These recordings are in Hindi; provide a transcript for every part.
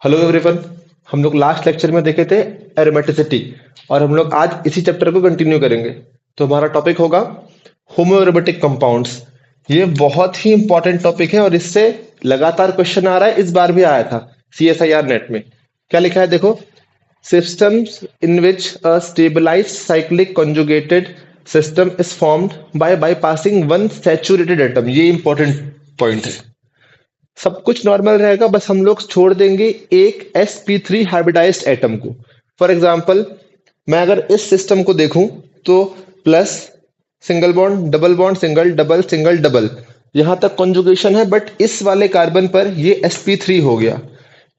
Hello everyone. हम लोग लास्ट लेक्चर में देखे थे एरोमेटिसिटी और हम लोग आज इसी चैप्टर को कंटिन्यू करेंगे। तो हमारा टॉपिक होगा होम्योएरोमेटिक कंपाउंड्स। ये बहुत ही इंपॉर्टेंट टॉपिक है और इससे लगातार क्वेश्चन आ रहा है। इस बार भी आया था CSIR नेट में। क्या लिखा है देखो, systems in which a stabilized cyclic conjugated system is formed by bypassing one saturated atom। ये इंपॉर्टेंट पॉइंट है। सब कुछ नॉर्मल रहेगा, बस हम लोग छोड़ देंगे एक sp3 हाइब्रिडाइज्ड एटम को। फॉर एग्जांपल, मैं अगर इस सिस्टम को देखूं तो plus single bond double bond single double single double यहां तक कॉन्जुगेशन है, बट इस वाले कार्बन पर ये sp3 हो गया,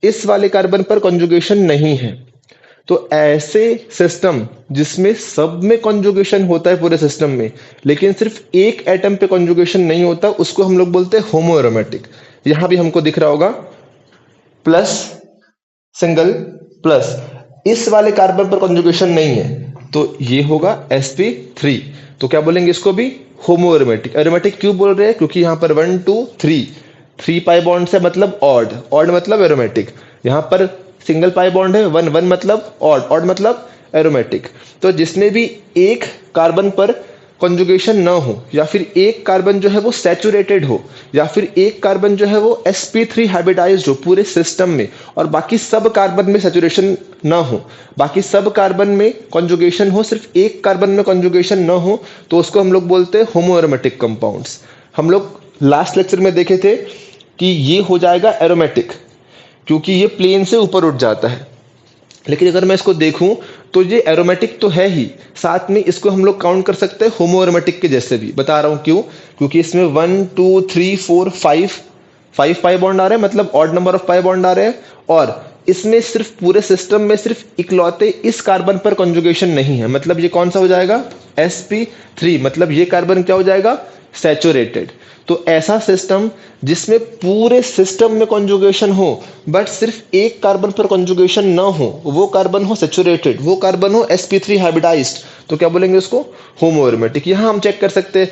इस वाले कार्बन पर कॉन्जुगेशन नहीं है। तो ऐसे सिस्टम जिसमें सब में कॉन्जुगेशन होता है पूरे सिस्टम में, लेकिन सिर्फ एक एटम पे कॉन्जुगेशन नहीं होता, उसको हम लोग बोलते हैं होमोएरोमेटिक। यहां भी हमको दिख रहा होगा प्लस सिंगल प्लस, इस वाले कार्बन पर कॉन्जुगेशन नहीं है, तो ये होगा sp3। तो क्या बोलेंगे इसको भी? होमोएरोमेटिक। एरोमेटिक क्यों बोल रहे हैं? क्योंकि यहां पर 1 2 3 पाई बॉन्ड से मतलब ऑड, ऑड मतलब एरोमेटिक। यहां पर सिंगल पाई बॉन्ड है, 1 1 मतलब ऑड, ऑड मतलब एरोमेटिक। तो जिसमें भी एक कार्बन पर कॉन्जुगेशन न हो, या फिर एक कार्बन जो है वो सैचुरेटेड हो, या फिर एक कार्बन जो है वो sp3 हाइब्रिडाइज्ड हो पूरे सिस्टम में, और बाकी सब कार्बन में सैचुरेशन न हो, बाकी सब कार्बन में कॉन्जुगेशन हो, सिर्फ एक कार्बन में कॉन्जुगेशन न हो, तो उसको हम लोग बोलते हैं होमोएरोमेटिक कंपाउंड्स। हम लोग लास्ट लेक्चर में देखे थे कि ये हो जाएगा एरोमेटिक क्योंकि ये प्लेन से ऊपर उठ जाता है। लेकिन अगर मैं इसको देखूं तो ये एरोमेटिक तो है ही, साथ में इसको हम लोग काउंट कर सकते हैं होमोएरोमेटिक के जैसे भी। बता रहा हूं क्यों, क्योंकि इसमें 1 2 3 4 5 पाई बॉन्ड आ रहे हैं, मतलब odd number of pi bond आ रहे हैं, और इसमें सिर्फ पूरे सिस्टम में सिर्फ इकलौते इस कार्बन पर कॉन्जुगेशन नहीं है, मतलब ये कौन सा हो जाएगा? sp3, मतलब ये कार्बन क्या हो जाएगा? सैचुरेटेड। तो ऐसा सिस्टम जिसमें पूरे सिस्टम में कॉन्जुगेशन हो बट सिर्फ एक कार्बन पर कॉन्जुगेशन ना हो, वो कार्बन हो सैचुरेटेड, वो कार्बन हो sp3 हाइब्रिडाइज्ड, तो क्या बोलेंगे उसको? होमोएरोमेटिक। यहां हम चेक कर सकते हैं,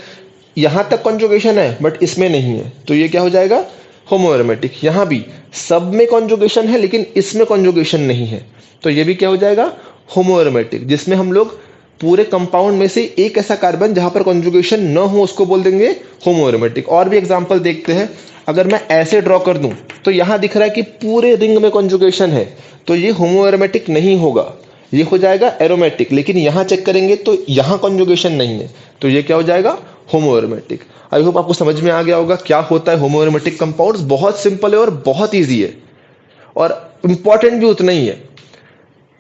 यहां तक कॉन्जुगेशन है बट इसमें नहीं है, तो ये क्या हो जाएगा? होमोएरोमेटिक। यहां भी सब में कॉन्जुगेशन है लेकिन इसमें कॉन्जुगेशन नहीं है, तो ये भी क्या हो जाएगा? होमोएरोमेटिक। जिसमें हम लोग पूरे कंपाउंड में से एक ऐसा कार्बन जहां पर कॉन्जुगेशन न हो उसको बोल देंगे होमोएरोमेटिक। और भी एग्जांपल देखते हैं। अगर मैं ऐसे ड्रॉ कर दूं तो यहां दिख रहा है कि पूरे रिंग में कॉन्जुगेशन है, तो ये होमोएरोमेटिक नहीं होगा, ये हो जाएगा एरोमेटिक। लेकिन यहां चेक करेंगे तो यहां कॉन्जुगेशन नहीं है, तो ये क्या हो जाएगा? होमोएरोमेटिक। आई होप आपको समझ में आ गया होगा क्या होता है होमोएरोमेटिक कंपाउंड्स। बहुत सिंपल है और बहुत ईजी है, और इंपॉर्टेंट भी उतना ही है।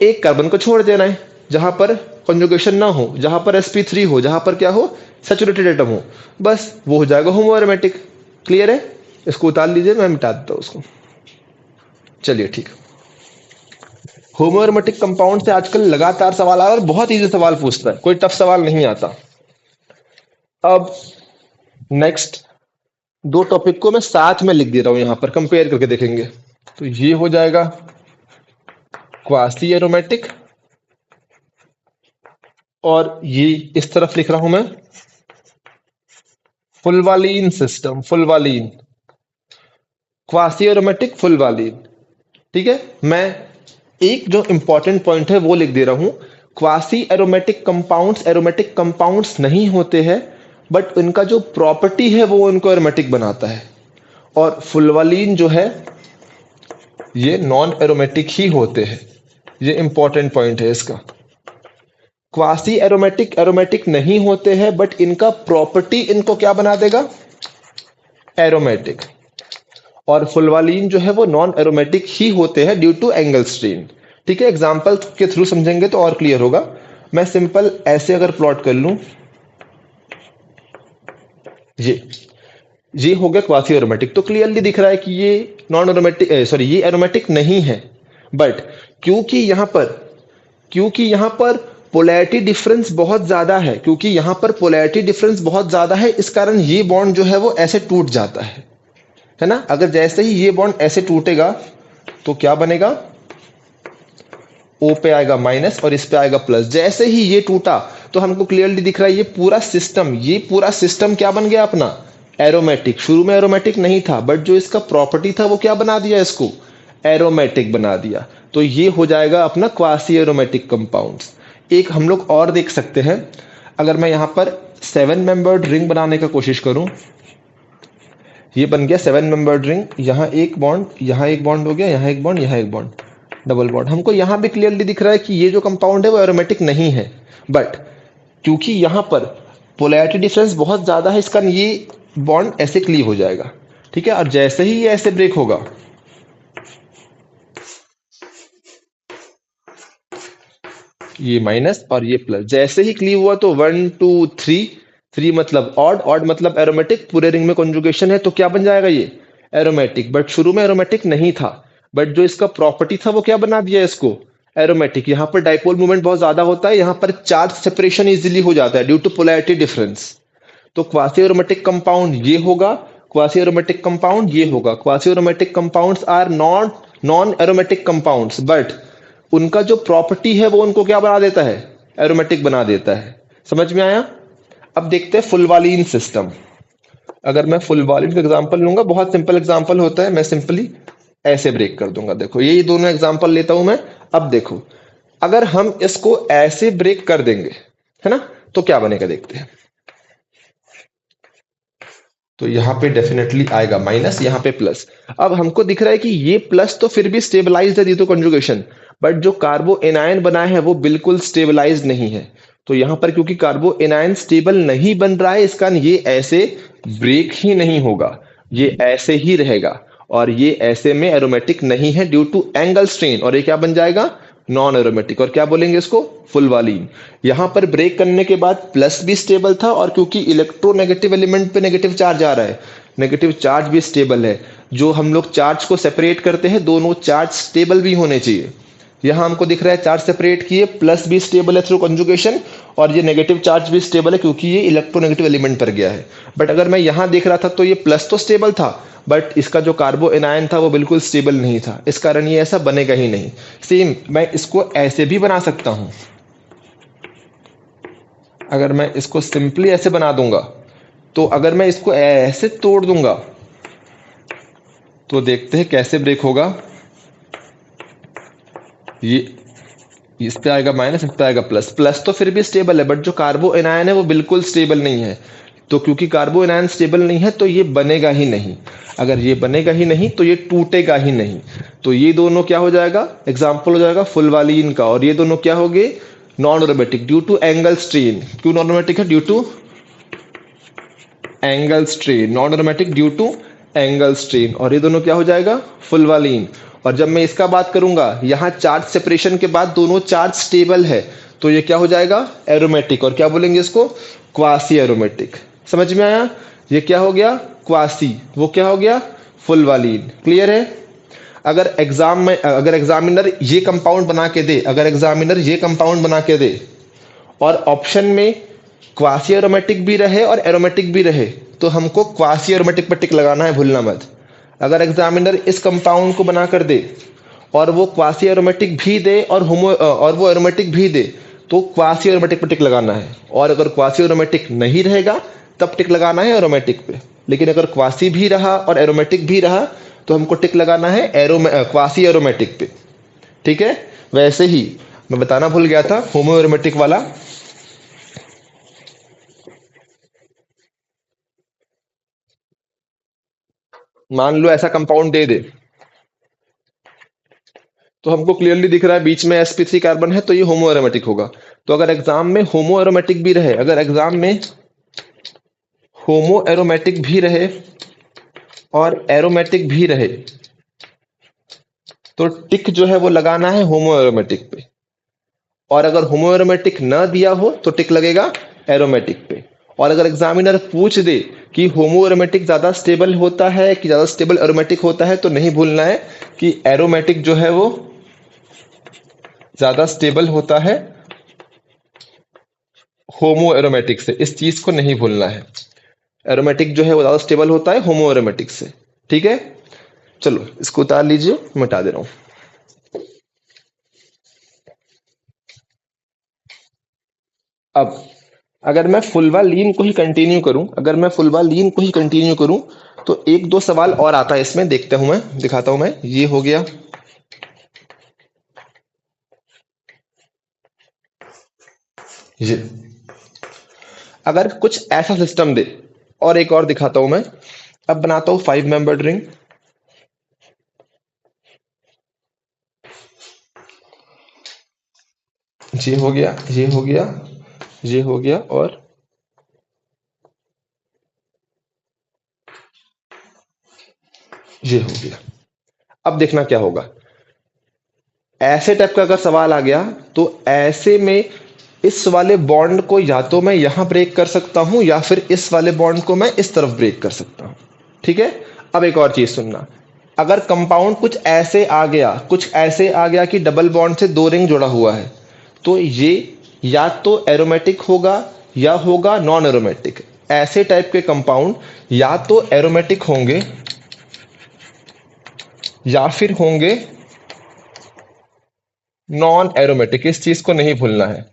एक कार्बन को छोड़ देना है जहां पर कॉन्जुगेशन ना हो, जहां पर sp3 हो, जहां पर क्या हो? सैचुरेटेड एटम हो, बस वो हो जाएगा होमोएरोमेटिक। क्लियर है? इसको उतार लीजिए, मैं मिटा देता हूं उसको। चलिए ठीक। होमोएरोमेटिक कंपाउंड से आजकल लगातार सवाल आ रहा है और बहुत इजी सवाल पूछता है, कोई टफ सवाल नहीं आता। अब नेक्स्ट दो टॉपिक को मैं साथ में लिख दे रहा हूं, यहां पर कंपेयर करके देखेंगे। तो ये हो जाएगा क्वासी एरोमेटिक, और ये इस तरफ लिख रहा हूं मैं फुलवालीन सिस्टम, फुलवालीन, क्वासी एरोमेटिक फुलवालीन। ठीक है, मैं एक जो इंपॉर्टेंट पॉइंट है वो लिख दे रहा हूं। क्वासी एरोमेटिक कंपाउंड्स नहीं होते हैं, बट उनका जो प्रॉपर्टी है वो उनको एरोमेटिक बनाता है। और फुलवालीन जो है ये नॉन एरोमेटिक ही होते हैं, ये इंपॉर्टेंट पॉइंट है इसका। क्वासी एरोमेटिक नहीं होते हैं, बट इनका प्रॉपर्टी इनको क्या बना देगा? एरोमेटिक। और फुलवालीन जो है वो नॉन एरोमेटिक ही होते हैं ड्यू टू एंगल स्ट्रेन। ठीक है, एग्जांपल के थ्रू समझेंगे तो और क्लियर होगा। मैं सिंपल ऐसे अगर प्लॉट कर लूं, ये हो गया क्वासी एरोमेटिक, तो क्लियरली दिख रहा है कि ये नॉन एरोमेटिक, सॉरी ये एरोमेटिक नहीं है। बट क्योंकि यहां पर पोलैरिटी डिफरेंस बहुत ज्यादा है, क्योंकि यहां पर पोलैरिटी डिफरेंस बहुत ज्यादा है, इस कारण ये बॉन्ड जो है वो ऐसे टूट जाता है ना। अगर जैसे ही ये बॉन्ड ऐसे टूटेगा तो क्या बनेगा? O पे आएगा माइनस और इस पे आएगा प्लस। जैसे ही ये टूटा तो हमको क्लियरली दिख रहा है ये पूरा सिस्टम क्या बन गया अपना? एरोमेटिक। शुरू में एरोमेटिक नहीं था, बट जो इसका प्रॉपर्टी था वो क्या बना दिया इसको? एरोमेटिक बना दिया, तो ये हो जाएगा अपना क्वासी एरोमेटिक कंपाउंड्स। एक हम लोग और देख सकते हैं, अगर मैं यहाँ पर 7 मेंबर्ड रिंग बनाने का कोशिश करूं, ये बन गया 7 मेंबर्ड रिंग, यहाँ एक बॉन्ड, यहाँ एक बॉन्ड हो गया, यहाँ एक बॉन्ड, यहाँ एक बॉन्ड, डबल बॉन्ड। हमको यहाँ भी क्लियरली दिख रहा है कि ये जो कंपाउंड है वो एरोमेटिक नहीं है, बट क्योंकि यहाँ पर पोलैरिटी डिफरेंस बहुत ज्यादा है, इसका ये बॉन्ड ऐसे क्लीव हो जाएगा, ठीक है। और जैसे ही ये ऐसे ब्रेक होगा, ये माइनस और ये प्लस, जैसे ही क्लीव हुआ तो 1 2 3, 3 मतलब ऑड, ऑड मतलब एरोमेटिक, पूरे रिंग में कॉन्जुगेशन है तो क्या बन जाएगा ये एरोमेटिक। बट शुरू में एरोमेटिक नहीं था, बट जो इसका प्रॉपर्टी था वो क्या बना दिया इसको एरोमेटिक। यहाँ पर डाइपोल मूवमेंट बहुत ज्यादा होता है, यहाँ पर चार्ज सेपरेशन इजीली हो जाता है ड्यू टू पोलैरिटी डिफरेंस। तो क्वासी एरोमेटिक कंपाउंड ये होगा, क्वासी एरोमेटिक कंपाउंड ये होगा। Quasi aromatic compounds are not non aromatic compounds, but उनका जो प्रॉपर्टी है वो उनको क्या बना देता है एरोमेटिक बना देता है। समझ में आया। अब देखते हैं फुलवालीन सिस्टम। अगर मैं फुलवालीन का एग्जांपल लूंगा, बहुत सिंपल एग्जांपल होता है, मैं सिंपली ऐसे ब्रेक कर दूंगा। देखो यही दोनों एग्जांपल लेता हूं मैं। अब देखो अगर हम इसको ऐसे ब्रेक कर देंगे, है ना, तो क्या बनेगा देखते हैं। तो यहाँ पे डेफिनेटली आएगा माइनस, यहाँ पे प्लस। अब हमको दिख रहा है कि ये प्लस तो फिर भी स्टेबलाइज्ड है ड्यू टू कंजुगेशन, बट जो कार्बो एनायन बना है वो बिल्कुल स्टेबलाइज्ड नहीं है। तो यहाँ पर क्योंकि कार्बो एनायन स्टेबल नहीं बन रहा है, इसका ये ऐसे ब्रेक ही नहीं होगा, ये ऐसे ही रहेगा, और ये ऐसे में एरोमेटिक नहीं है ड्यू टू एंगल स्ट्रेन, और ये क्या बन जाएगा नॉन एरोमेटिक, और क्या बोलेंगे इसको फुलवालीन। यहां पर ब्रेक करने के बाद प्लस भी स्टेबल था, और क्योंकि इलेक्ट्रोनेगेटिव एलिमेंट पे नेगेटिव चार्ज आ रहा है, नेगेटिव चार्ज भी स्टेबल है। जो हम लोग चार्ज को सेपरेट करते हैं, दोनों चार्ज स्टेबल भी होने चाहिए। यहां हमको दिख रहा है चार्ज सेपरेट किए, प्लस भी स्टेबल है थ्रू कंजुगेशन, और ये नेगेटिव चार्ज भी स्टेबल है क्योंकि ये इलेक्ट्रोनेगेटिव एलिमेंट पर गया है। बट अगर मैं यहां देख रहा था तो ये प्लस तो स्टेबल था, बट इसका जो कार्बो एनायन था वो बिल्कुल स्टेबल नहीं था, इस कारण ये ऐसा बनेगा ही नहीं। सेम मैं इसको ऐसे भी बना सकता हूं। अगर मैं इसको सिंपली ऐसे बना दूंगा, तो अगर मैं इसको ऐसे तोड़ दूंगा तो देखते हैं कैसे ब्रेक होगा। ये इस पे आएगा माइनस, इस पे आएगा प्लस। प्लस तो फिर भी स्टेबल है, बट जो कार्बो एनायन है वो बिल्कुल स्टेबल नहीं है। तो क्योंकि कार्बो एनायन स्टेबल नहीं है तो ये बनेगा ही नहीं। अगर ये बनेगा ही नहीं तो ये टूटेगा ही नहीं। तो ये दोनों क्या हो जाएगा, एग्जाम्पल हो जाएगा फुलवालीन का। और ये दोनों क्या हो गए non aromatic due to angle strain. क्यों नॉन एरोमेटिक है, due to angle strain. Non aromatic due to angle strain. और ये दोनों क्या हो जाएगा फुलवालीन। और जब मैं इसका बात करूंगा, यहां चार्ज सेपरेशन के बाद दोनों चार्ज स्टेबल है, तो ये क्या हो जाएगा एरोमेटिक। और क्या बोलेंगे इसको क्वासी एरोमेटिक। समझ में आया। ये क्या हो गया क्वासी, वो क्या हो गया फुलवालीन। क्लियर है। अगर एग्जाम में अगर एग्जामिनर ये कंपाउंड बना के दे, अगर एग्जामिनर ये कंपाउंड बना के दे और ऑप्शन में क्वासी एरोमेटिक भी रहे और एरोमेटिक भी रहे, तो हमको क्वासी एरोमेटिक पर टिक लगाना है, भूलना मत। अगर एग्जामिनर इस कंपाउंड को बना कर दे और वो क्वासी एरोमेटिक भी दे और वो एरोमेटिक भी दे, तो क्वासी एरोमेटिक पर टिक लगाना है। और अगर क्वासी एरोमेटिक नहीं रहेगा तब टिक लगाना है एरोमेटिक पे। लेकिन अगर क्वासी भी रहा और एरोमेटिक भी रहा तो हमको टिक लगाना है क्वासी एरोमेटिक पे। ठीक है। वैसे ही मैं बताना भूल गया था होमो एरोमेटिक वाला। मान लो ऐसा कंपाउंड दे दे, तो हमको क्लियरली दिख रहा है बीच में sp3 कार्बन है, तो ये होमो एरोमेटिक होगा। तो अगर एग्जाम में होमो एरोमेटिक भी रहे, अगर एग्जाम में होमो एरोमेटिक भी रहे और एरोमेटिक भी रहे, तो टिक जो है वो लगाना है होमो एरोमेटिक पे। और अगर होमो एरोमेटिक न दिया हो तो टिक लगेगा एरोमेटिक पे। और अगर एग्जामिनर पूछ दे कि होमो एरोमेटिक ज्यादा स्टेबल होता है कि ज्यादा स्टेबल एरोमेटिक होता है, तो नहीं भूलना है कि एरोमेटिक जो है वो ज्यादा स्टेबल होता है होमो एरोमेटिक से। इस चीज को नहीं भूलना है। एरोमेटिक जो है वो ज्यादा स्टेबल होता है होमो एरोमेटिक से। ठीक है। चलो इसको उतार लीजिए, मिटा दे रहा हूं। अब अगर मैं फुलवालीन को ही कंटिन्यू करूं, अगर मैं फुलवालीन को ही कंटिन्यू करूं, तो एक दो सवाल और आता है इसमें, देखता हूं मैं, दिखाता हूं मैं। ये हो गया, ये अगर कुछ ऐसा सिस्टम दे, और एक और दिखाता हूं मैं। अब बनाता हूं 5 मेंबर्ड रिंग। ये हो गया, ये हो गया, ये हो गया, और ये हो गया। अब देखना क्या होगा। ऐसे टाइप का अगर सवाल आ गया तो ऐसे में इस वाले बॉन्ड को या तो मैं यहां ब्रेक कर सकता हूं या फिर इस वाले बॉन्ड को मैं इस तरफ ब्रेक कर सकता हूं। ठीक है। अब एक और चीज सुनना। अगर कंपाउंड कुछ ऐसे आ गया, कुछ ऐसे आ गया कि डबल बॉन्ड से दो रिंग जुड़ा हुआ है, तो ये या तो एरोमेटिक होगा या होगा नॉन एरोमेटिक। ऐसे टाइप के कंपाउंड या तो एरोमेटिक होंगे या फिर होंगे नॉन एरोमेटिक। इस चीज को नहीं भूलना है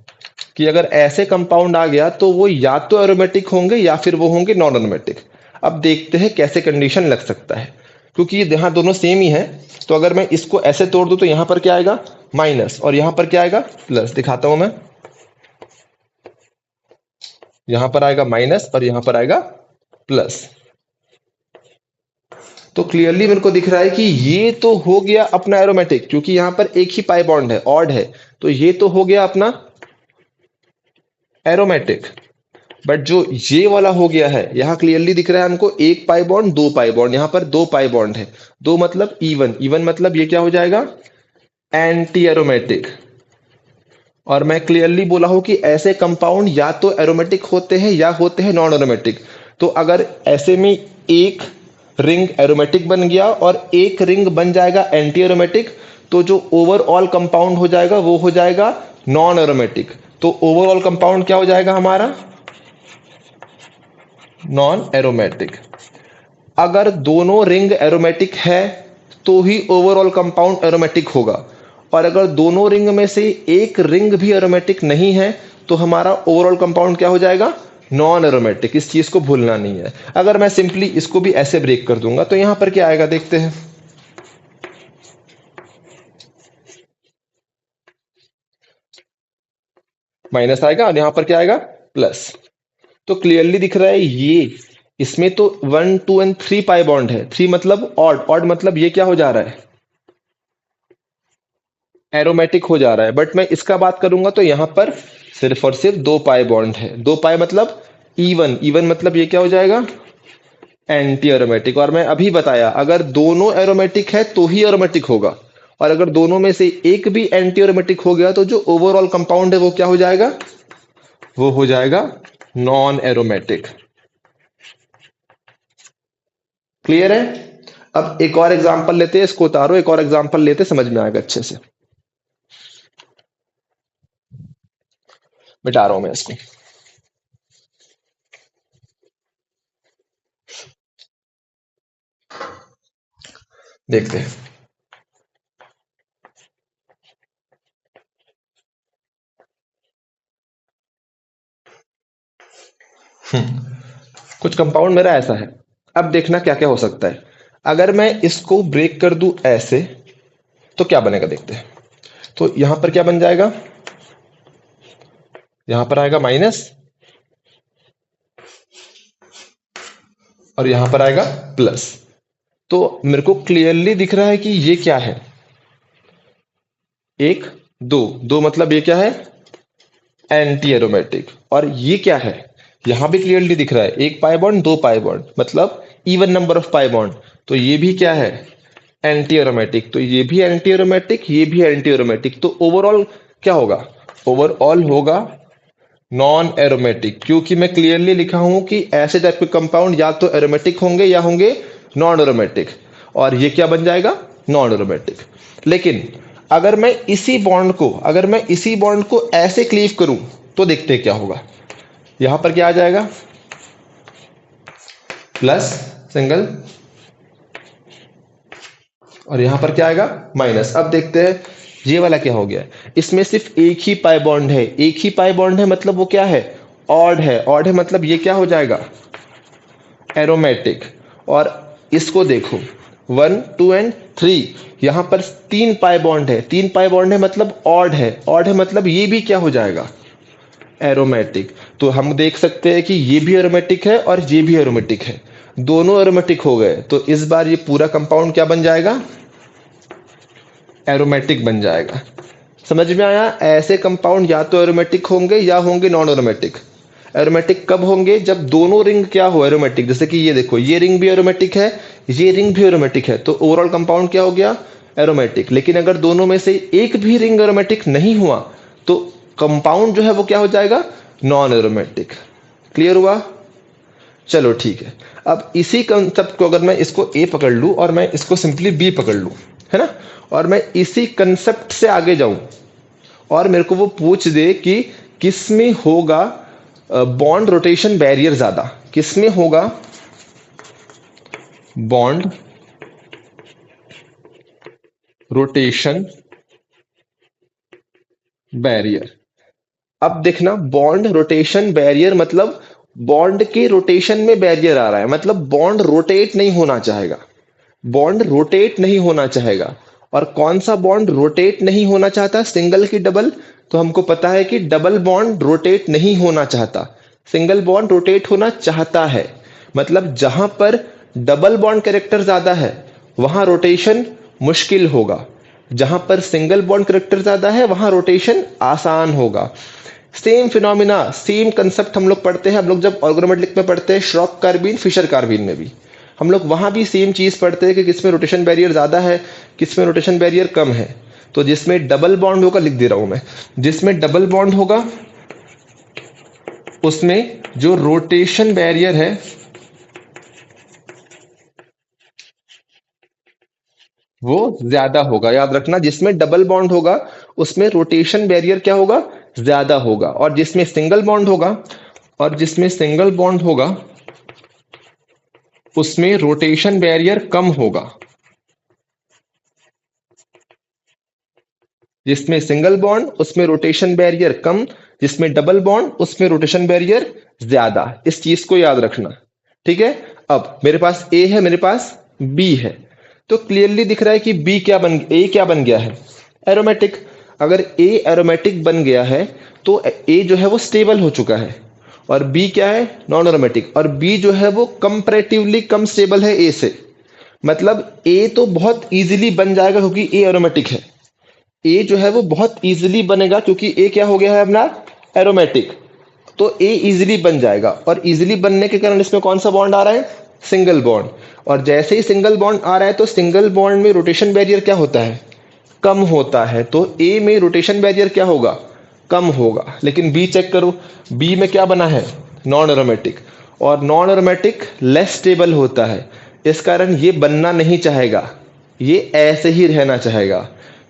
कि अगर ऐसे कंपाउंड आ गया तो वो या तो एरोमेटिक होंगे या फिर वो होंगे नॉन एरोमेटिक। अब देखते हैं कैसे कंडीशन लग सकता है, क्योंकि ये यहाँ दोनों सेम ही है। तो अगर मैं इसको ऐसे तोड़ दूं तो यहां पर क्या आएगा, माइनस, और यहां पर क्या आएगा, प्लस। दिखाता हूं मैं। यहां पर आएगा माइनस और यहां पर आएगा प्लस। तो क्लियरली मेरे को दिख रहा है कि ये तो हो गया अपना एरोमेटिक, क्योंकि यहां पर एक ही पाई बॉन्ड है, ऑड है। तो ये तो हो गया अपना एरोमेटिक। बट जो ये वाला हो गया है, यहां क्लियरली दिख रहा है हमको एक पाई बॉन्ड, दो पाई बॉन्ड। यहां पर दो पाई बॉन्ड है, दो मतलब इवन, इवन मतलब ये क्या हो जाएगा, एंटी एरोमेटिक। और मैं क्लियरली बोला हूं कि ऐसे कंपाउंड या तो एरोमेटिक होते हैं या होते हैं नॉन एरोमेटिक। तो अगर ऐसे में एक रिंग एरोमेटिक बन गया और एक रिंग बन जाएगा एंटी एरोमेटिक, तो जो ओवरऑल कंपाउंड हो जाएगा वो हो जाएगा नॉन एरोमेटिक। तो ओवरऑल कंपाउंड क्या हो जाएगा हमारा, नॉन एरोमेटिक। अगर दोनों रिंग एरोमेटिक है तो ही ओवरऑल कंपाउंड एरोमेटिक होगा, और अगर दोनों रिंग में से एक रिंग भी एरोमेटिक नहीं है तो हमारा ओवरऑल कंपाउंड क्या हो जाएगा, नॉन एरोमेटिक। इस चीज को भूलना नहीं है। अगर मैं सिंपली इसको भी ऐसे ब्रेक कर दूंगा तो यहां पर क्या आएगा, देखते हैं। माइनस आएगा और यहां पर क्या आएगा, प्लस। तो क्लियरली दिख रहा है ये, इसमें तो 1 2 एंड 3 पाई बॉन्ड है। 3 मतलब ऑड, ऑड मतलब ये क्या हो जा रहा है, एरोमेटिक हो जा रहा है। बट मैं इसका बात करूंगा तो यहां पर सिर्फ और सिर्फ दो पाई बॉन्ड है। दो पाई मतलब इवन, इवन मतलब ये क्या हो जाएगा, एंटी एरोमेटिक। और मैं अभी बताया अगर दोनों एरोमेटिक है तो ही एरोमेटिक होगा, और अगर दोनों में से एक भी एंटी एरोमेटिक हो गया तो जो ओवरऑल कंपाउंड है वो क्या हो जाएगा, वो हो जाएगा नॉन एरोमेटिक। क्लियर है। अब एक और एग्जांपल लेते हैं, इसको उतारो, एक और एग्जांपल लेते, समझ में आएगा अच्छे से। मिटा रहा हूं मैं इसको। देखते हैं। कुछ कंपाउंड मेरा ऐसा है। अब देखना क्या क्या हो सकता है। अगर मैं इसको ब्रेक कर दूं ऐसे तो क्या बनेगा, देखते हैं। तो यहां पर क्या बन जाएगा, यहां पर आएगा माइनस और यहां पर आएगा प्लस। तो मेरे को क्लियरली दिख रहा है कि ये क्या है, एक, दो, दो मतलब ये क्या है, एंटी एरोमेटिक। और ये क्या है, यहां भी क्लियरली दिख रहा है एक पाई बॉन्ड, दो पाई बॉन्ड मतलब even number of pi bond. तो ये भी क्या है, एंटी एरोमेटिक। तो ये भी एंटी एरोमेटिक, ये भी एंटी एरोमेटिक। तो ओवरऑल क्या होगा, ओवरऑल होगा नॉन एरोमेटिक, क्योंकि मैं क्लियरली लिखा हूं कि ऐसे टाइप के कंपाउंड या तो एरोमेटिक होंगे या होंगे नॉन एरोमेटिक। और ये क्या बन जाएगा, नॉन एरोमेटिक। लेकिन अगर मैं इसी बॉन्ड को, अगर मैं इसी बॉन्ड को ऐसे क्लीव करूं तो देखते हैं क्या होगा। यहां पर क्या आ जाएगा, प्लस सिंगल, और यहां पर क्या आएगा, माइनस। अब देखते हैं ये वाला क्या हो गया। इसमें सिर्फ एक ही पाई बॉन्ड है, एक ही पाई बॉन्ड है मतलब वो क्या है, ऑड है। ऑड है मतलब ये क्या हो जाएगा, एरोमेटिक। और इसको देखो 1 2 एंड 3, यहां पर तीन पाई बॉन्ड है, तीन पाई बॉन्ड है मतलब ऑड है। ऑड है मतलब ये भी क्या हो जाएगा, एरोमेटिक। तो हम देख सकते हैं कि ये भी एरोमेटिक है और ये भी एरोमेटिक है, दोनों एरोमेटिक हो गए। तो इस बार ये पूरा कंपाउंड क्या बन जाएगा? एरोमेटिक बन जाएगा। समझ में आया? ऐसे कंपाउंड या तो एरोमेटिक होंगे या होंगे नॉन एरोमेटिक। एरोमेटिक कब होंगे? जब दोनों रिंग क्या हो एरोमेटिक। जैसे कि ये देखो, ये रिंग भी एरोमेटिक है, ये रिंग भी एरोमेटिक है, तो ओवरऑल कंपाउंड क्या हो गया? एरोमेटिक। लेकिन अगर दोनों में से एक भी रिंग एरोमेटिक नहीं हुआ तो कंपाउंड जो है वो क्या हो जाएगा? Non aromatic. क्लियर हुआ? चलो ठीक है। अब इसी कंसेप्ट को अगर मैं इसको ए पकड़ लूं और मैं इसको सिंपली बी पकड़ लूं, है ना, और मैं इसी कंसेप्ट से आगे जाऊं और मेरे को वो पूछ दे कि किस में होगा बॉन्ड रोटेशन बैरियर ज्यादा, किस में होगा बॉन्ड रोटेशन बैरियर। अब देखना, बॉन्ड रोटेशन बैरियर मतलब बॉन्ड के रोटेशन में बैरियर आ रहा है, मतलब बॉन्ड रोटेट नहीं होना चाहेगा, बॉन्ड रोटेट नहीं होना चाहेगा। और कौन सा बॉन्ड रोटेट नहीं होना चाहता? सिंगल की डबल? तो हमको पता है कि डबल बॉन्ड रोटेट नहीं होना चाहता, सिंगल बॉन्ड रोटेट होना चाहता है। मतलब जहां पर डबल बॉन्ड कैरेक्टर ज्यादा है वहां रोटेशन मुश्किल होगा, जहां पर सिंगल बॉन्ड कैरेक्टर ज्यादा है वहां रोटेशन आसान होगा। सेम फिनोमिना, सेम कंसेप्ट हम लोग पढ़ते हैं, हम लोग जब ऑर्गेनोमेटिक में पढ़ते हैं, श्रॉफ कार्बिन, फिशर कार्बिन में भी हम लोग वहां भी सेम चीज पढ़ते हैं कि किसमें रोटेशन बैरियर ज्यादा है, किसमें रोटेशन बैरियर कम है। तो जिसमें डबल बॉन्ड होगा, लिख दे रहा हूं मैं, जिसमें डबल बॉन्ड होगा उसमें जो रोटेशन बैरियर है वो ज्यादा होगा। याद रखना, जिसमें डबल बॉन्ड होगा उसमें रोटेशन बैरियर क्या होगा? ज्यादा होगा। और जिसमें सिंगल बॉन्ड होगा, और जिसमें सिंगल बॉन्ड होगा उसमें रोटेशन बैरियर कम होगा। जिसमें सिंगल बॉन्ड उसमें रोटेशन बैरियर कम, जिसमें डबल बॉन्ड उसमें रोटेशन बैरियर ज्यादा। इस चीज को याद रखना, ठीक है। अब मेरे पास ए है, मेरे पास बी है, तो क्लियरली दिख रहा है कि बी क्या बन, ए क्या बन गया है? एरोमेटिक। अगर ए एरोमेटिक बन गया है तो ए जो है वो स्टेबल हो चुका है, और बी क्या है? Non aromatic. और बी जो है वो कंपैरेटिवली कम स्टेबल है ए से। मतलब ए तो बहुत इजीली बन जाएगा क्योंकि ए एरोमेटिक है, ए जो है वो बहुत इजीली बनेगा क्योंकि ए क्या हो गया है अपना? एरोमेटिक। तो ए इजीली बन जाएगा, और इजीली बनने के कारण इसमें कौन सा बॉन्ड आ रहा है? Single bond. और जैसे ही सिंगल बॉन्ड आ रहा है तो सिंगल बॉन्ड में रोटेशन बैरियर क्या होता है? कम होता है। तो ए में रोटेशन बैरियर क्या होगा? कम होगा। लेकिन बी चेक करो, बी में क्या बना है? Non aromatic. और नॉन एरोमेटिक लेस स्टेबल होता है, इस कारण ये बनना नहीं चाहेगा, ये ऐसे ही रहना चाहेगा।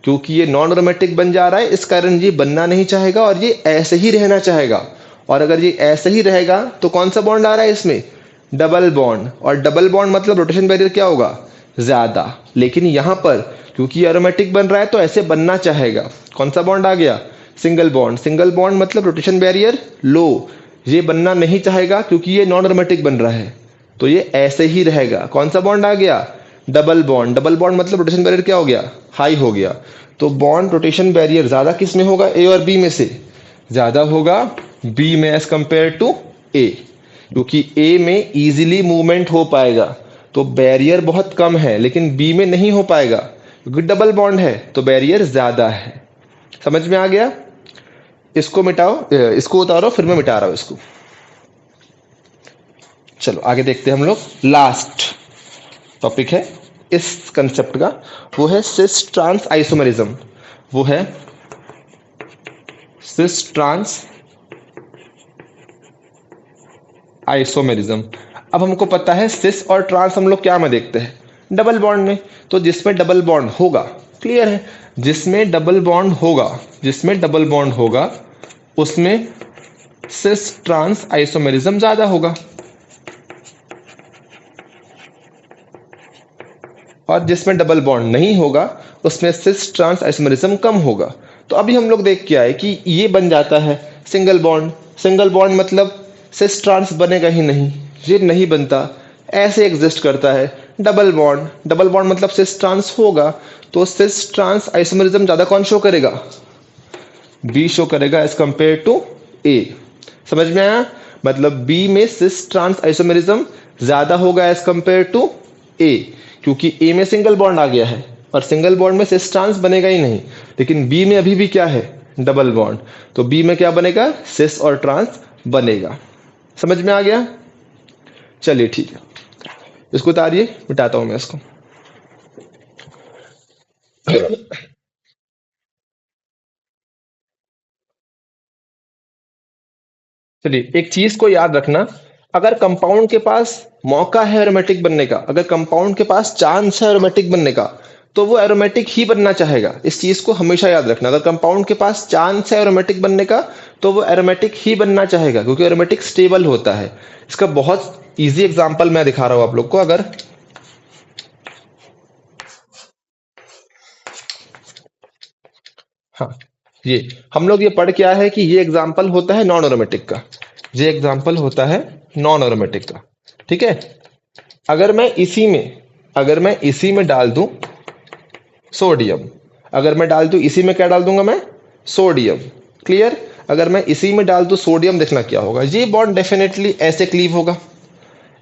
क्योंकि ये नॉन एरोमेटिक बन जा रहा है इस कारण ये बनना नहीं चाहेगा और ये ऐसे ही रहना चाहेगा। और अगर ये ऐसे ही रहेगा तो कौन सा बॉन्ड आ रहा है इसमें? Double bond. और डबल बॉन्ड मतलब रोटेशन बैरियर क्या होगा? ज्यादा। लेकिन यहां पर क्योंकि एरोमेटिक बन रहा है तो ऐसे बनना चाहेगा। कौन सा बॉन्ड आ गया? Single bond. सिंगल बॉन्ड मतलब रोटेशन बैरियर लो, ये बनना नहीं चाहेगा क्योंकि ये नॉन एरोमेटिक बन रहा है, तो ये ऐसे ही रहेगा। कौन सा बॉन्ड आ गया? Double bond. डबल बॉन्ड मतलब रोटेशन बैरियर क्या हो गया? हाई हो गया। तो बॉन्ड रोटेशन बैरियर ज्यादा किस में होगा? ए और बी में से ज्यादा होगा बी में एज कंपेयर टू ए, क्योंकि ए में इजीली मूवमेंट हो पाएगा तो बैरियर बहुत कम है, लेकिन बी में नहीं हो पाएगा क्योंकि डबल बॉन्ड है तो बैरियर ज्यादा है। समझ में आ गया? इसको मिटाओ, इसको उतारो, फिर मैं मिटा रहा हूं इसको। चलो आगे देखते हैं हम लोग। लास्ट टॉपिक है इस कंसेप्ट का, वो है सिस ट्रांस आइसोमेरिज्म। वो है सिस ट्रांस आइसोमेरिज्म। अब हमको पता है सिस और ट्रांस हम लोग क्या में देखते हैं? डबल बॉन्ड में। तो जिसमें डबल बॉन्ड होगा, क्लियर है, जिसमें डबल बॉन्ड होगा, जिसमें डबल बॉन्ड होगा उसमें सिस ट्रांस आइसोमेरिज्म ज्यादा होगा, और जिसमें डबल बॉन्ड नहीं होगा उसमें सिस ट्रांस आइसोमेरिज्म कम होगा। तो अभी हम लोग देख के आए कि ये बन जाता है सिंगल बॉन्ड। सिंगल बॉन्ड मतलब सिस ट्रांस बनेगा ही नहीं, ये नहीं बनता, ऐसे एग्जिस्ट करता है। डबल बॉन्ड, डबल बॉन्ड मतलब सिस ट्रांस होगा, तो सिस ट्रांस आइसोमेरिज्म ज्यादा कौन शो करेगा? बी शो करेगा एज कंपेयर टू ए। समझ में आया? मतलब बी में सिस ट्रांस आइसोमेरिज्म ज्यादा होगा एज कंपेयर टू ए, क्योंकि ए में सिंगल बॉन्ड आ गया है और सिंगल बॉन्ड में सिस ट्रांस बनेगा ही नहीं। लेकिन बी में अभी भी क्या है? Double bond. तो बी में क्या बनेगा? सिस और ट्रांस बनेगा। समझ में आ गया? चलिए ठीक है, इसको उतारिए, मिटाता हूं मैं इसको। चलिए एक चीज को याद रखना, अगर कंपाउंड के पास मौका है एरोमेटिक बनने का, अगर कंपाउंड के पास चांस है एरोमेटिक बनने का, तो वो एरोमेटिक ही बनना चाहेगा। इस चीज को हमेशा याद रखना, अगर कंपाउंड के पास चांस है एरोमेटिक बनने का, तो वो एरोमेटिक ही बनना चाहेगा, क्योंकि एरोमेटिक स्टेबल होता है। इसका बहुत इजी एग्जांपल मैं दिखा रहा हूं आप लोग को। अगर हाँ, ये हम लोग ये पढ़ के आए हैं कि ये एग्जाम्पल होता है नॉन एरोमेटिक का, ये एग्जाम्पल होता है नॉन एरोमेटिक का। ठीक है? अगर मैं इसी में अगर मैं इसी में डाल दूं सोडियम, अगर मैं डाल दूं इसी में, क्या डाल दूंगा मैं? सोडियम। क्लियर? अगर मैं इसी में डाल दूं सोडियम, देखना क्या होगा। ये बॉन्ड डेफिनेटली ऐसे क्लीव होगा,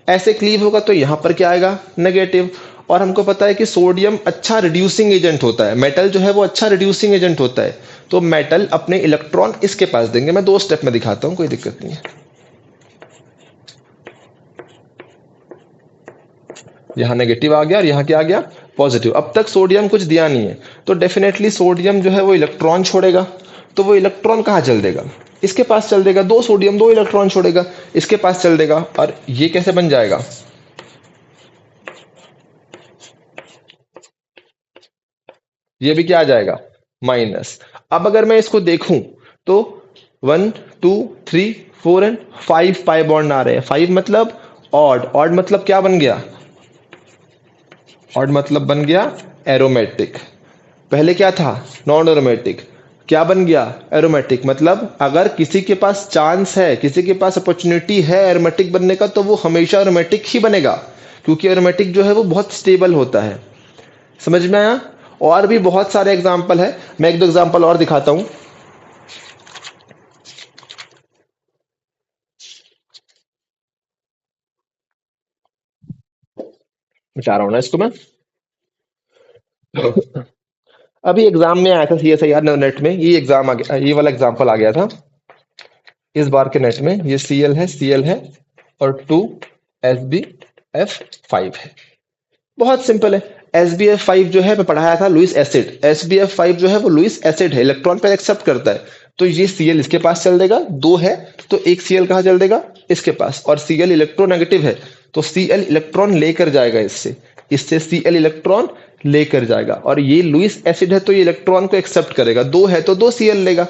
ऐसे क्लीव होगा, तो यहां पर क्या आएगा? नेगेटिव। और हमको पता है कि सोडियम अच्छा रिड्यूसिंग एजेंट होता है, मेटल जो है वो अच्छा रिड्यूसिंग एजेंट होता है। तो मेटल अपने इलेक्ट्रॉन इसके पास देंगे। मैं 2 स्टेप में दिखाता हूं, कोई दिक्कत नहीं है। यहाँ नेगेटिव आ गया और यहाँ क्या आ गया? पॉजिटिव। अब तक सोडियम कुछ दिया नहीं है, तो डेफिनेटली सोडियम जो है वो इलेक्ट्रॉन छोड़ेगा। तो वो इलेक्ट्रॉन कहाँ चल देगा? इसके पास चल देगा। 2 सोडियम 2 इलेक्ट्रॉन छोड़ेगा, इसके पास चल देगा। और ये कैसे बन जाएगा? ये भी क्या आ जाएगा? माइनस। अब अगर मैं इसको देखूं तो 1 2 3 4 एंड 5 पाई बॉन्ड आ रहे हैं। 5 मतलब ऑड, ऑड मतलब क्या बन गया? ऑड मतलब बन गया एरोमेटिक। पहले क्या था? Non aromatic. क्या बन गया? एरोमेटिक। मतलब अगर किसी के पास चांस है, किसी के पास अपॉर्चुनिटी है एरोमेटिक बनने का, तो वो हमेशा एरोमेटिक ही बनेगा, क्योंकि एरोमेटिक जो है वो बहुत स्टेबल होता है। समझ में आया? और भी बहुत सारे एग्जाम्पल है, मैं 1 2 एग्जाम्पल और दिखाता हूं। बता रहा हूं ना इसको मैं। अभी एग्जाम में आया था CSIR नेट में, ये एग्जाम आ गया, ये वाला एग्जाम्पल आ गया था इस बार के नेट में। ये Cl है और 2SbF5 है। बहुत सिंपल है। SbF5 जो है मैं पढ़ाया था लुईस एसिड। SbF5 जो है वो लुईस एसिड है, इलेक्ट्रॉन पे एक्सेप्ट करता है। तो ये Cl इसके पास चल देगा, 2 है तो एक Cl कहाँ चल देगा? इसके पास। और Cl इलेक्ट्रोनेगेटिव है, तो Cl इलेक्ट्रॉन लेकर जाएगा इससे, इससे Cl इलेक्ट्रॉन लेकर जाएगा। और ये लुईस एसिड है तो ये इलेक्ट्रॉन को एक्सेप्ट करेगा, 2 है तो 2 Cl लेगा।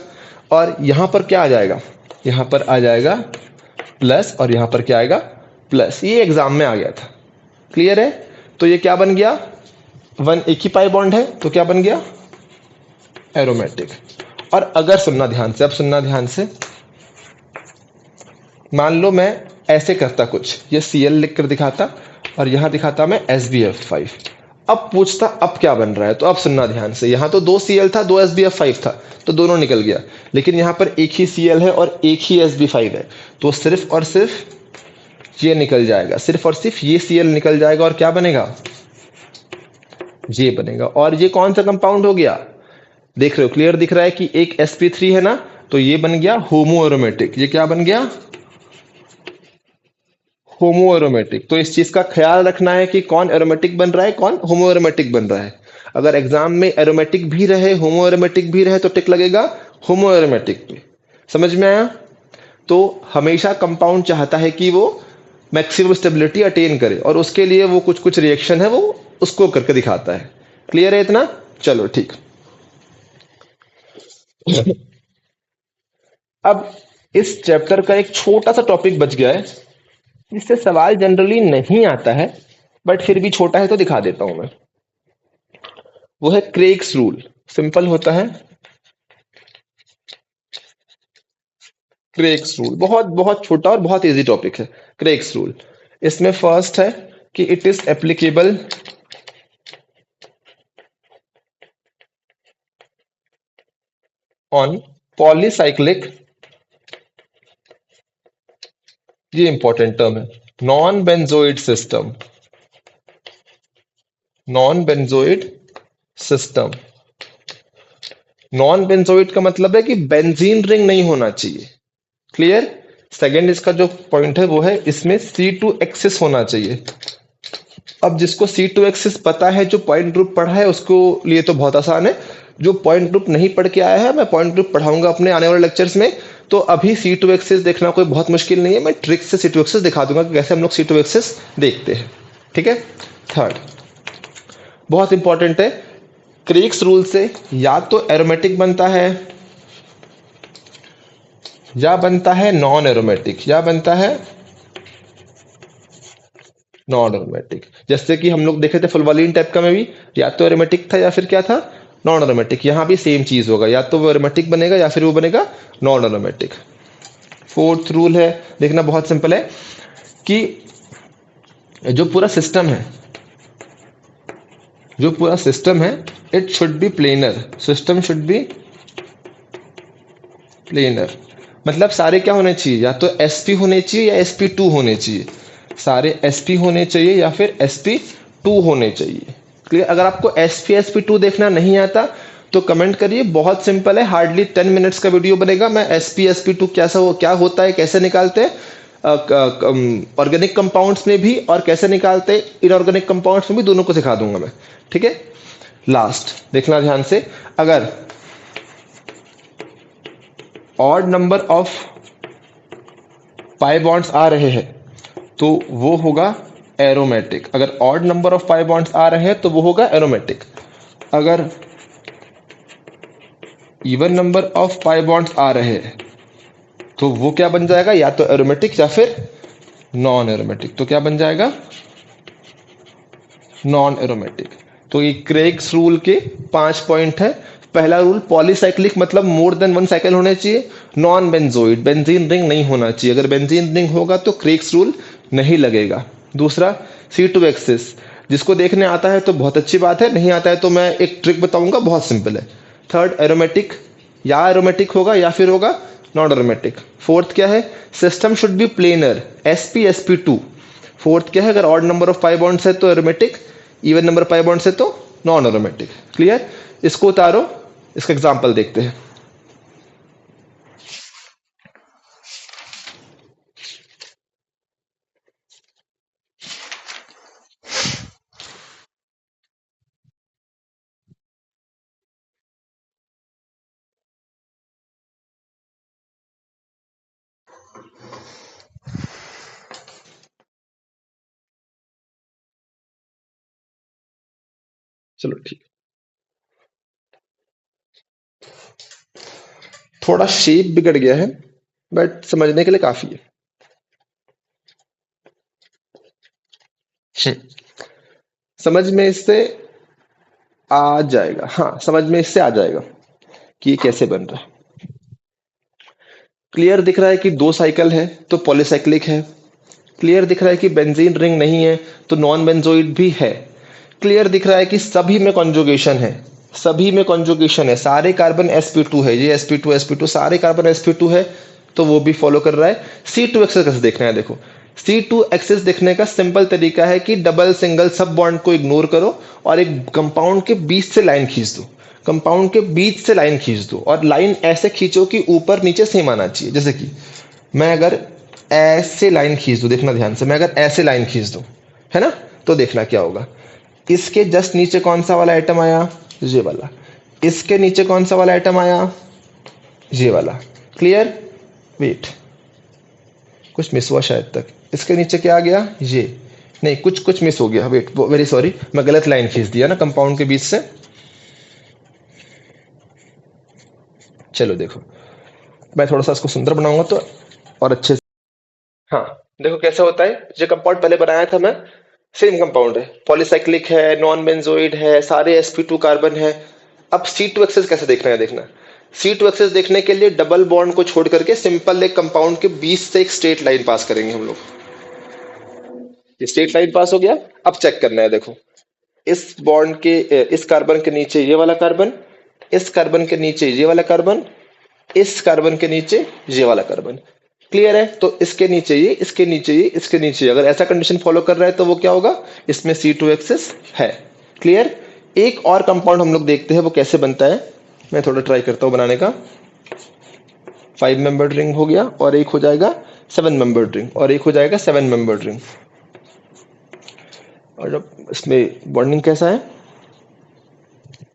और यहां पर क्या आ जाएगा? यहां पर आ जाएगा प्लस, और यहां पर क्या आएगा? प्लस। ये एग्जाम में आ गया था। क्लियर है? तो ये क्या बन गया? एक ही पाई बॉन्ड है तो क्या बन गया? एरोमेटिक। और अगर सुनना ध्यान से, अब सुनना ध्यान से, मान लो मैं ऐसे करता कुछ, ये Cl लिख कर दिखाता और यहां दिखाता मैं SbF5। अब पूछता अब क्या बन रहा है, तो अब सुनना ध्यान से। यहां तो 2 Cl था, 2SbF5 था, तो दोनों निकल गया। लेकिन यहां पर एक ही Cl है और एक ही Sb5 है, तो सिर्फ और सिर्फ ये निकल जाएगा, सिर्फ और सिर्फ ये Cl निकल जाएगा। और क्या बनेगा? ये बनेगा। और ये कौन सा कंपाउंड हो गया? देख रहे हो? क्लियर दिख रहा है कि एक sp3 है ना, तो ये बन गया होमो एरोमेटिक। ये क्या बन गया? होमो एरोमेटिक। तो इस चीज का ख्याल रखना है कि कौन एरोमेटिक बन रहा है, कौन होमो एरोमेटिक बन रहा है। अगर एग्जाम में एरोमेटिक भी रहे, होमो एरोमेटिक भी रहे, तो टिक लगेगा होमो एरोमेटिक पे। समझ में आया? तो हमेशा कंपाउंड चाहता है कि वो मैक्सिमम स्टेबिलिटी अटेन करे, और उसके लिए वो कुछ कुछ रिएक्शन है वो उसको करके दिखाता है। क्लियर है इतना? चलो ठीक। अब इस चैप्टर का एक छोटा सा टॉपिक बच गया है, जिससे सवाल जनरली नहीं आता है, बट फिर भी छोटा है तो दिखा देता हूं मैं। वो है क्रेग्स रूल। सिंपल होता है। क्रेग्स रूल बहुत बहुत छोटा और बहुत इजी टॉपिक है। क्रेग्स रूल, इसमें फर्स्ट है कि it is applicable on polycyclic ये इंपॉर्टेंट टर्म है, non benzenoid system. Non benzenoid system, non benzenoid का मतलब है कि बेंजीन रिंग नहीं होना चाहिए। क्लियर। सेकंड इसका जो पॉइंट है वो है इसमें C2 एक्सिस होना चाहिए। अब जिसको C2 एक्सिस पता है, जो पॉइंट ग्रुप पढ़ा है, उसको लिए तो बहुत आसान है। जो पॉइंट ग्रुप नहीं पढ़ के आया है, मैं पॉइंट ग्रुप पढ़ाऊंगा अपने आने वाले लेक्चर्स में, तो अभी C2 एक्सिस देखना कोई बहुत मुश्किल नहीं है। मैं ट्रिक से C2 एक्सिस दिखा दूंगा कि कैसे हम लोग C2 एक्सिस देखते हैं। ठीक है। थर्ड बहुत इंपॉर्टेंट है, क्रेग्स रूल से या तो एरोमेटिक बनता है या बनता है नॉन एरोमेटिक, या बनता है नॉन एरोमेटिक। जैसे कि हम लोग देखे थे फुलवालीन टाइप का में भी, या तो एरोमेटिक था या फिर क्या था, नॉन एरोमेटिक। यहां भी सेम चीज होगा, या तो वो एरोमेटिक बनेगा या फिर वो बनेगा नॉन एरोमेटिक। फोर्थ रूल है, देखना बहुत सिंपल है, कि जो पूरा सिस्टम है, जो पूरा सिस्टम है, it should be planar. System should be planar, मतलब सारे क्या होने चाहिए, या तो sp होने चाहिए या sp2 होने चाहिए। सारे sp होने चाहिए या फिर sp2 होने चाहिए। क्लियर। अगर आपको sp sp2 देखना नहीं आता तो कमेंट करिए, बहुत सिंपल है, हार्डली 10 मिनट्स का वीडियो बनेगा। मैं sp sp2 कैसा हो, क्या होता है, कैसे निकालते हैं ऑर्गेनिक कंपाउंड्स में भी, और कैसे निकालते हैं इनऑर्गेनिक कंपाउंड्स में भी, दोनों को सिखा दूंगा मैं। ठीक है। लास्ट देखना ध्यान से, अगर odd number of pi bonds आ रहे हैं तो वो होगा एरोमेटिक। अगर odd number of pi bonds आ रहे हैं तो वो होगा एरोमेटिक। अगर even number of pi bonds आ रहे हैं तो वो क्या बन जाएगा, या तो एरोमेटिक या फिर नॉन एरोमेटिक। तो क्या बन जाएगा, नॉन एरोमेटिक। तो ये क्रेग्स रूल के 5 पॉइंट है। पहला रूल, पॉलीसाइक्लिक मतलब मोर देन 1 साइकिल होने चाहिए। नॉन बेंजोइड, बेंजीन रिंग नहीं होना चाहिए। अगर बेंजीन रिंग होगा तो क्रेग्स रूल नहीं लगेगा। दूसरा, C2 एक्सिस, जिसको देखने आता है तो बहुत अच्छी बात है, नहीं आता है तो मैं एक ट्रिक बताऊंगा, बहुत सिंपल है। थर्ड, एरोमेटिक, या एरोमेटिक होगा या फिर होगा नॉन एरोमेटिक। फोर्थ क्या है, system should be planar, sp sp2। Fourth क्या है, अगर odd number of pi bonds है तो aromatic, even number pi bonds है तो नॉन एरोमेटिक। क्लियर। इसको उतारो, इसका एग्जांपल देखते हैं। चलो ठीक, थोड़ा शेप बिगड़ गया है बट समझने के लिए काफी है। समझ में इससे आ जाएगा, हाँ समझ में इससे आ जाएगा कि ये कैसे बन रहा है। क्लियर दिख रहा है कि 2 साइकिल है तो पॉलीसाइक्लिक है। क्लियर दिख रहा है कि बेंजीन रिंग नहीं है तो नॉन बेंजोइड भी है। क्लियर दिख रहा है कि सभी में कॉन्जुगेशन है, सभी में कॉन्जुगेशन है, सारे कार्बन sp2 है, ये sp2 sp2 सारे कार्बन sp2 है, तो वो भी फॉलो कर रहा है। C2 एक्सेस कैसे देखना है, देखो C2 एक्सेस देखने का सिंपल तरीका है कि डबल सिंगल सब बॉन्ड को इग्नोर करो और एक कंपाउंड के बीच से लाइन खींच दो। कंपाउंड के बीच से लाइन खींच दो और लाइन ऐसे खींचो कि ऊपर नीचे सेम आना चाहिए। जैसे कि मैं अगर ऐसे लाइन खींच दूं, देखना ध्यान से, मैं अगर ऐसे लाइन खींच दूं, है ना, तो देखना क्या होगा। इसके जस्ट नीचे कौन सा वाला आइटम आया, ये वाला। इसके नीचे कौन सा वाला आइटम आया, ये वाला। क्लियर। वेट, कुछ मिस हुआ शायद तक। इसके नीचे क्या आ गया, ये नहीं, कुछ कुछ मिस हो गया। वेट, वेरी सॉरी, मैं गलत लाइन खींच दिया ना कंपाउंड के बीच से। चलो देखो, मैं थोड़ा सा इसको सुंदर बनाऊंगा तो और अच्छे से। हाँ, देखो कैसा होता है। जो कंपाउंड पहले बनाया था मैं, सेम कंपाउंड है, पॉलीसाइक्लिक है, नॉन बेंजोइड है, सारे sp2 कार्बन है। अब C2 एक्सेस कैसे देखना है, देखना। C2 एक्सेस देखने के लिए डबल बॉन्ड को छोड़ करके सिंपल एक कंपाउंड के बीच से एक स्ट्रेट लाइन पास करेंगे हम लोग। ये स्ट्रेट लाइन पास हो गया। अब चेक करना है, देखो इस बॉन्ड के इस कार्बन के नीचे ये वाला कार्बन, इस कार्बन के नीचे ये वाला कार्बन, इस कार्बन के नीचे ये वाला कार्बन। क्लियर है? तो इसके नीचे ये, इसके नीचे ये, इसके नीचे ये। अगर ऐसा कंडीशन फॉलो कर रहा है तो वो क्या होगा, इसमें C2H6 है। क्लियर? एक और कंपाउंड हम लोग देखते हैं वो कैसे बनता है। मैं थोड़ा ट्राई करता हूं बनाने का। 5 मेंबर्ड रिंग हो गया और एक हो जाएगा 7 मेंबर्ड रिंग और एक हो जाएगा 7 मेंबर्ड रिंग। और जब इसमें बॉन्डिंग कैसा है,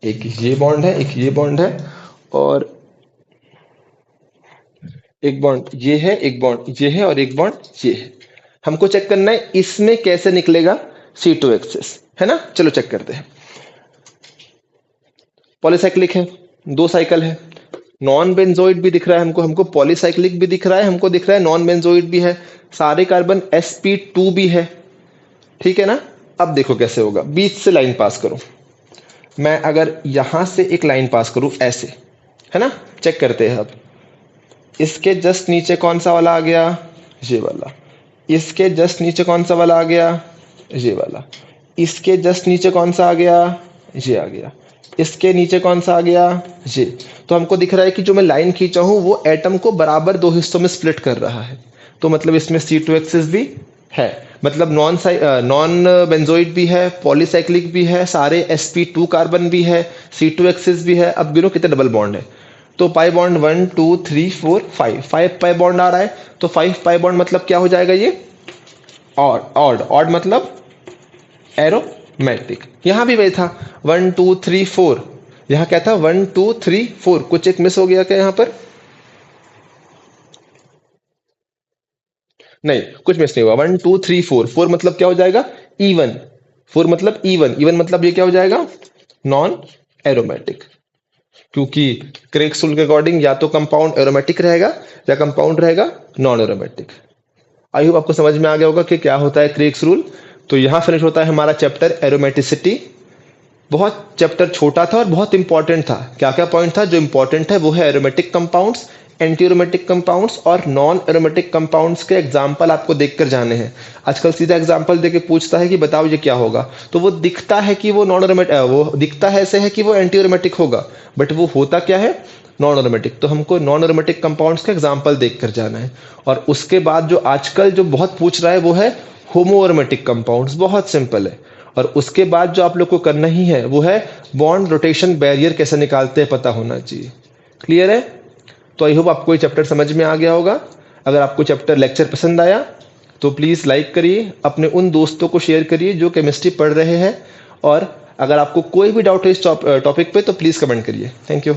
एक ये बॉन्ड है, एक ये बॉन्ड है और एक बॉन्ड ये है, एक बॉन्ड ये है और एक बॉन्ड ये है। हमको चेक करना है इसमें कैसे निकलेगा C2H6, है ना? चलो चेक करते हैं। पॉलीसाइक्लिक है, 2 साइकिल है। नॉन बेंजोइड भी दिख रहा है हमको पॉलीसाइक्लिक भी दिख रहा है, हमको दिख रहा है नॉन बेंजोइड भी है। सारे कार्बन sp2 भी है, ठीक है ना? अब देखो कैसे होगा, बीच से लाइन पास करो। मैं अगर यहां से एक लाइन पास करूं ऐसे, है ना? चेक करते हैं अब। इसके जस्ट नीचे कौन सा वाला आ गया, ये वाला। इसके जस्ट नीचे कौन सा वाला आ गया, ये वाला। इसके जस्ट नीचे कौन सा आ गया, ये आ गया। इसके नीचे कौन सा आ गया, ये। तो हमको दिख रहा है कि जो मैं लाइन खींचा हूं वो एटम को बराबर 2 हिस्सों में स्प्लिट कर रहा है। तो मतलब इसमें C2H6 भी है, मतलब नॉन बेंजोइड भी है, पॉलीसाइक्लिक भी है, सारे sp2 कार्बन भी है, C2H6 भी है। अब गिनो कितने डबल बॉन्ड है। तो पाई बॉन्ड 1 2 3 4 5 पाई बॉन्ड आ रहा है। तो 5 पाई बॉन्ड मतलब क्या हो जाएगा, ये ऑड मतलब एरोमेटिक। यहां भी वही था 1 2 3 4, यहां क्या था 1 2 3 4। कुछ एक मिस हो गया क्या यहां पर? नहीं, कुछ मिस नहीं हुआ। 1 2 3 4, 4 मतलब क्या हो जाएगा, इवन। 4 मतलब इवन मतलब ये क्या हो जाएगा, नॉन एरोमेटिक। क्योंकि क्रेग्स रूल के अकॉर्डिंग या तो कंपाउंड एरोमेटिक रहेगा या कंपाउंड रहेगा नॉन एरोमेटिक। आई होप आपको समझ में आ गया होगा कि क्या होता है क्रेग्स रूल। तो यहां फिनिश होता है हमारा चैप्टर एरोमेटिसिटी। बहुत चैप्टर छोटा था और बहुत इंपॉर्टेंट था। क्या क्या पॉइंट था जो इंपॉर्टेंट है वो है aromatic compounds, anti aromatic compounds और नॉन एरोमेटिक कंपाउंड्स के एग्जाम्पल आपको देखकर जाने हैं। आजकल सीधा एग्जाम्पल देके पूछता है कि बताओ ये क्या होगा, तो वो दिखता है कि वो नॉन एरोमेटिक, वो दिखता है ऐसे है कि वो एंटी एरोमेटिक होगा, बट वो होता क्या है, नॉन एरोमेटिक। तो हमको नॉन एरोमेटिक कंपाउंड्स का एग्जाम्पल देखकर जाना है। और उसके बाद जो आजकल जो बहुत पूछ रहा है वो है होमो एरोमेटिक कंपाउंड्स। बहुत सिंपल है। और उसके बाद जो आप लोग को करना ही है वो है बॉन्ड रोटेशन बैरियर कैसे निकालते हैं, पता होना चाहिए। क्लियर है? तो आई होप आपको ये चैप्टर समझ में आ गया होगा। अगर आपको चैप्टर लेक्चर पसंद आया तो प्लीज़ लाइक करिए, अपने उन दोस्तों को शेयर करिए जो केमिस्ट्री पढ़ रहे हैं। और अगर आपको कोई भी डाउट है इस टॉपिक पे तो प्लीज़ कमेंट करिए। Thank you.